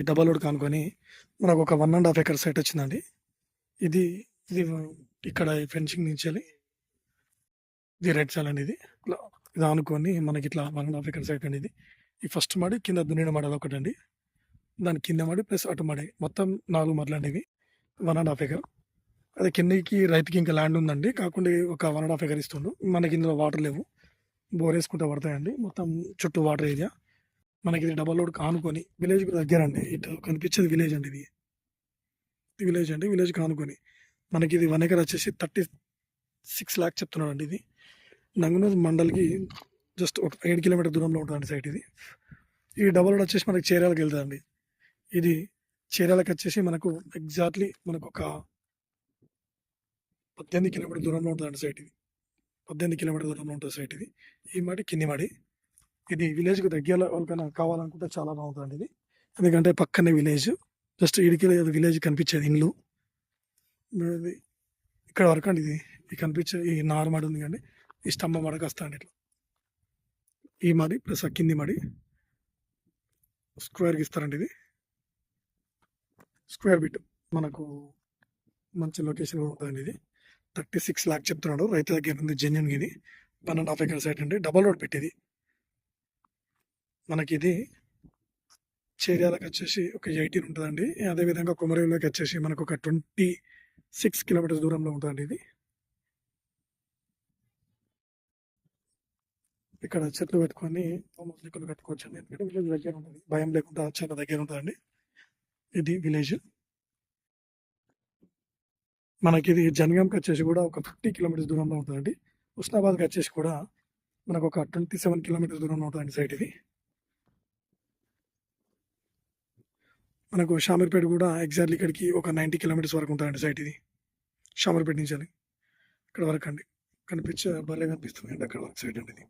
Double road కానుకొని మనకు ఒక 1.5 acre site వచ్చిందండి. ఇది ఇది ఇక్కడ ఫెన్సింగ్ నుంచి ఇది రెడ్ సాల్ అండి. ఇది ఆనుకొని మనకి ఇట్లా 1.5 ఎకర్ సైట్ అండి. ఇది ఈ ఫస్ట్ మడి కింద దున్నిన మడి అదొకటండి. దాని కింద మడి ప్లస్ అటు మడి మొత్తం 4 మడులు అండి. ఇవి 1.5 ఎకర్. అదే కిందకి రైతుకి ఇంకా ల్యాండ్ ఉందండి. కాకుండా ఒక 1.5 ఎకర్ ఇస్తుండు. మనకి ఇందులో వాటర్ లేవు, బోర్ వేసుకుంటే పడతాయండి. మొత్తం చుట్టూ వాటర్ ఏరియా. మనకి ఇది డబల్ రోడ్ కానుకొని విలేజ్కి దగ్గర అండి. ఇటు కనిపించేది విలేజ్ అండి. ఇది విలేజ్ అండి. విలేజ్ కానుకొని మనకి ఇది 1 ఎకర్ వచ్చేసి 36 lakhs చెప్తున్నాడు అండి. ఇది నంగునూరు మండల్కి జస్ట్ ఒక 7 కిలోమీటర్ దూరంలో ఉంటుందండి సైట్ ఇది. ఈ డబల్ రోడ్ వచ్చేసి మనకి చేరాలకు వెళ్తుందండి. ఇది చేరాలకు వచ్చేసి మనకు ఎగ్జాక్ట్లీ మనకు ఒక 18 కిలోమీటర్ దూరంలో ఉంటుందండి సైట్ ఇది. 18 కిలోమీటర్ దూరంలో ఉంటుంది సైట్ ఇది. ఈ మడి కింది మడి. ఇది విలేజ్కి దగ్గరలో ఎవరికైనా కావాలనుకుంటే చాలా బాగుంటుందండి ఇది. ఎందుకంటే పక్కనే విలేజ్, జస్ట్ ఇడికి విలేజ్ కనిపించేది ఇండ్లు. ఇది ఇక్కడ వరకు అండి. ఇది కనిపించే ఈ నార్మడి ఉంది కండి, ఈ స్తంభం మడకు వస్తాయండి. ఇట్లా ఈ మడి ప్లస్ ఆ కింది మడి స్క్వేర్కి ఇస్తారండి. ఇది స్క్వేర్ బిట్ మనకు మంచి లొకేషన్ ఉంటుందండి. ఇది 36 lakhs చెప్తున్నాడు. రైతు దగ్గర ఉంది జెన్యున్. ఇది 1.5 ఎకర్ సైట్ అండి. డబల్ రోడ్ పెట్టేది మనకి. ఇది చేర్యాలకు వచ్చేసి ఒక 18 ఉంటుందండి. అదేవిధంగా కొమరేవులోకి వచ్చేసి మనకు ఒక 26 కిలోమీటర్స్ దూరంలో ఉంటుందండి. ఇది ఇక్కడ చెట్లు పెట్టుకొని మొక్కలు కట్టుకోవచ్చు అండి. ఎందుకంటే విలేజ్ దగ్గర ఉంటుంది, భయం లేకుండా చాలా దగ్గర ఉంటుందండి. ఇది విలేజ్. మనకి ఇది జనగాంకి వచ్చేసి కూడా ఒక 50 కిలోమీటర్స్ దూరంలో ఉంటుందండి. హుస్నాబాద్కి వచ్చేసి కూడా మనకు ఒక 27 కిలోమీటర్స్ దూరంలో ఉంటుందండి సైట్ ఇది. మనకు షామీర్పేట కూడా ఎగ్జాక్ట్లీ ఇక్కడికి ఒక 90 కిలోమీటర్స్ వరకు ఉంటుందండి సైట్ ఇది. షామీర్పేట నుంచి ఇక్కడ వరకు అండి. కనిపించే భలే కనిపిస్తుంది అండి అక్కడ వరకు సైట్ అండి ఇది.